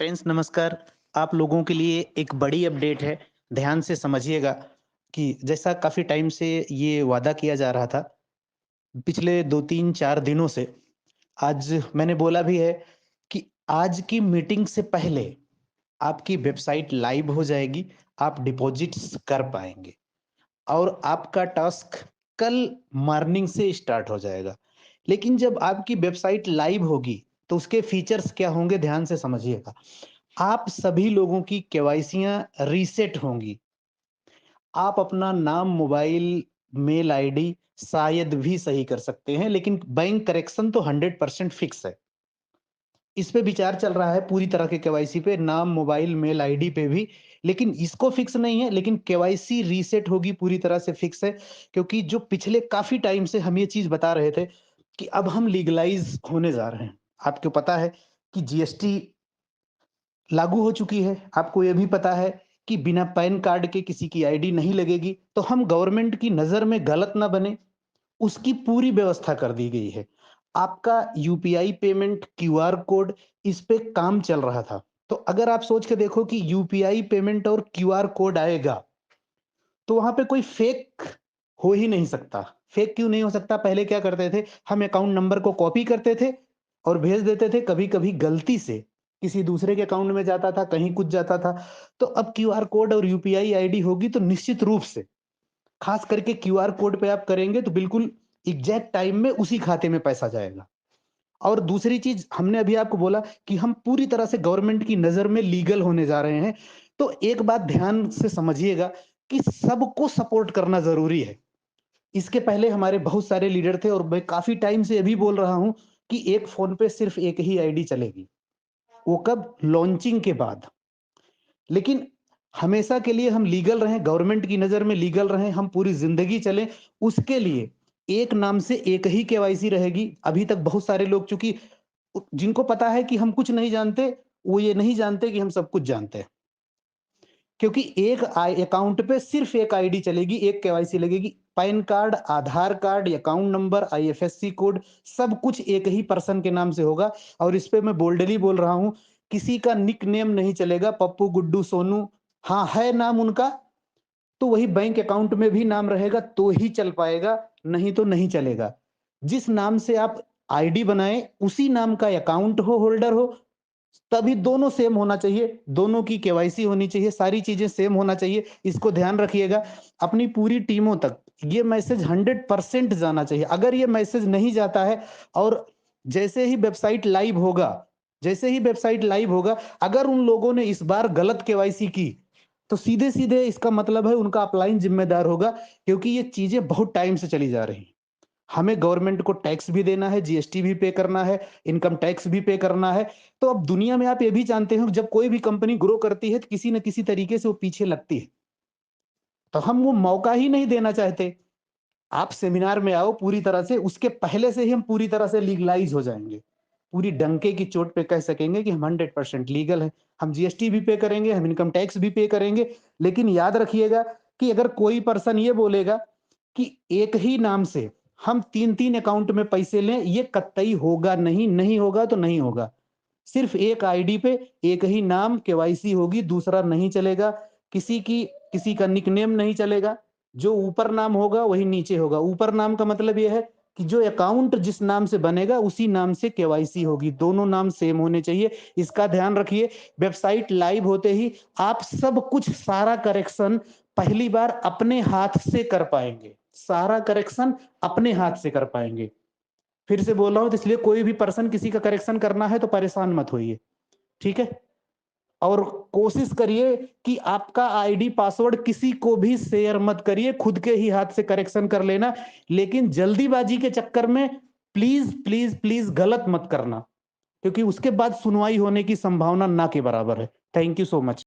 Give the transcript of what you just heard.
Friends नमस्कार। आप लोगों के लिए एक बड़ी अपडेट है। ध्यान से समझिएगा कि जैसा काफ़ी टाइम से ये वादा किया जा रहा था, पिछले 2, 3, 4 दिनों से आज मैंने बोला भी है कि आज की मीटिंग से पहले आपकी वेबसाइट लाइव हो जाएगी, आप डिपॉज़िट्स कर पाएँगे और आपका टास्क कल मॉर्निंग से स्टार्ट हो जाएगा। लेकिन जब आपकी वेबसाइट लाइव होगी, तो उसके फीचर्स क्या होंगे ध्यान से समझिएगा। आप सभी लोगों की केवाईसियाँ रीसेट होंगी। आप अपना नाम, मोबाइल, मेल आईडी शायद भी सही कर सकते हैं, लेकिन बैंक करेक्शन तो 100% फिक्स है। इस पे विचार चल रहा है पूरी तरह के केवाईसी पे, नाम, मोबाइल, मेल आईडी पे भी, लेकिन इसको फिक्स नहीं है, लेकिन केवाईसी रीसेट होगी पूरी तरह से फिक्स है, क्योंकि जो पिछले काफ़ी टाइम से हम ये चीज़ बता रहे थे कि अब हम लीगलाइज़ होने जा रहे हैं। आपको पता है कि जीएसटी लागू हो चुकी है। आपको ये भी पता है कि बिना पैन कार्ड के किसी की आईडी नहीं लगेगी, तो हम गवर्नमेंट की नज़र में गलत ना बने, उसकी पूरी व्यवस्था कर दी गई है। आपका यूपीआई पेमेंट, क्यूआर कोड इस पे काम चल रहा था। तो अगर आप सोच के देखो कि यूपीआई पेमेंट और क्यूआर कोड आएगा, तो वहाँ पे कोई फेक हो ही नहीं सकता। फेक क्यों नहीं हो सकता? पहले क्या करते थे, हम अकाउंट नंबर को कॉपी करते थे और भेज देते थे, कभी-कभी गलती से किसी दूसरे के अकाउंट में जाता था, कहीं कुछ जाता था। तो अब क्यूआर कोड और यूपीआई आईडी होगी तो निश्चित रूप से, खास करके क्यूआर कोड पे आप करेंगे तो बिल्कुल एग्ज़ैक्ट टाइम में उसी खाते में पैसा जाएगा। और दूसरी चीज़ हमने अभी आपको बोला कि हम पूरी तरह से गवर्नमेंट की नज़र में लीगल होने जा रहे हैं। तो एक बात ध्यान से समझिएगा कि सबको सपोर्ट करना ज़रूरी है। इसके पहले हमारे बहुत सारे लीडर थे और मैं काफ़ी टाइम से अभी बोल रहा हूँ कि एक फ़ोन पे सिर्फ़ एक ही आईडी चलेगी। वो कब? लॉन्चिंग के बाद। लेकिन हमेशा के लिए हम लीगल रहें, गवर्नमेंट की नज़र में लीगल रहें, हम पूरी ज़िंदगी चलें, उसके लिए एक नाम से एक ही केवाईसी रहेगी। अभी तक बहुत सारे लोग चूँकि जिनको पता है कि हम कुछ नहीं जानते, वो ये नहीं जानते कि हम सब कुछ जानते हैं। क्योंकि एक अकाउंट पे सिर्फ़ एक आईडी चलेगी, एक केवाईसी लगेगी। PAN card, Aadhaar card, account number, IFSC code सब कुछ एक ही पर्सन के नाम से होगा और इस पे मैं बोल्डली बोल रहा हूँ, किसी का निक नेम नहीं चलेगा, पप्पू, गुड्डू, सोनू। हाँ, है नाम उनका, तो वही बैंक अकाउंट में भी नाम रहेगा तो ही चल पाएगा, नहीं तो नहीं चलेगा। जिस नाम से आप आईडी बनाएँ, उसी नाम का अकाउंट हो, होल्डर हो, तभी दोनों सेम होना चाहिए, दोनों की केवाईसी होनी चाहिए, सारी चीज़ें सेम होना चाहिए, इसको ध्यान रखिएगा। अपनी पूरी टीमों तक ये मैसेज 100% जाना चाहिए। अगर ये मैसेज नहीं जाता है और जैसे ही वेबसाइट लाइव होगा अगर उन लोगों ने इस बार गलत केवाईसी की, तो सीधे-सीधे इसका मतलब है उनका अपलाइन ज़िम्मेदार होगा, क्योंकि ये चीज़ें बहुत टाइम से चली जा रही हैं। हमें गवर्नमेंट को टैक्स भी देना है, जीएसटी भी पे करना है, इनकम टैक्स भी पे करना है। तो अब दुनिया में आप ये भी जानते हो कि जब कोई भी कंपनी ग्रो करती है तो किसी न किसी तरीके से वो पीछे लगती है। तो हम वो मौका ही नहीं देना चाहते। आप सेमिनार में आओ पूरी तरह से, उसके पहले से ही हम पूरी तरह से लीगलाइज़ हो जाएँगे। पूरी डंके की चोट पे कह सकेंगे कि हम 100% लीगल हैं। हम जीएसटी भी पे करेंगे, हम इनकम टैक्स भी पे करेंगे। लेकिन याद रखिएगा कि अगर कोई पर्सन ये बोलेगा कि एक ही नाम से हम 3-3 अकाउंट में पैसे लें, ये कतई होगा नहीं, नहीं होगा तो नहीं होगा। सिर्फ़ एक आईडी पे एक ही नाम केवाईसी होगी, दूसरा नहीं चलेगा। किसी का निकनेम नहीं चलेगा। जो ऊपर नाम होगा वही नीचे होगा। ऊपर नाम का मतलब ये है कि जो अकाउंट जिस नाम से बनेगा उसी नाम से केवाईसी होगी। दोनों नाम सेम होने चाहिए, इसका ध्यान रखिए। वेबसाइट लाइव होते ही आप सब कुछ सारा करेक्शन पहली बार अपने हाथ से कर पाएँगे। सारा करेक्शन अपने हाथ से कर पाएँगे। फिर से बोल रहा हूँ तो इसलिए कोई भी पर्सन किसी का करेक्शन करना है तो परेशान मत होइए, ठीक है? और कोशिश करिए कि आपका आईडी पासवर्ड किसी को भी शेयर मत करिए, खुद के ही हाथ से करेक्शन कर लेना। लेकिन जल्दीबाजी के चक्कर में प्लीज़, प्लीज़, प्लीज़ गलत मत करना, क्योंकि उसके बाद सुनवाई होने की संभावना ना के बराबर है। Thank you so much.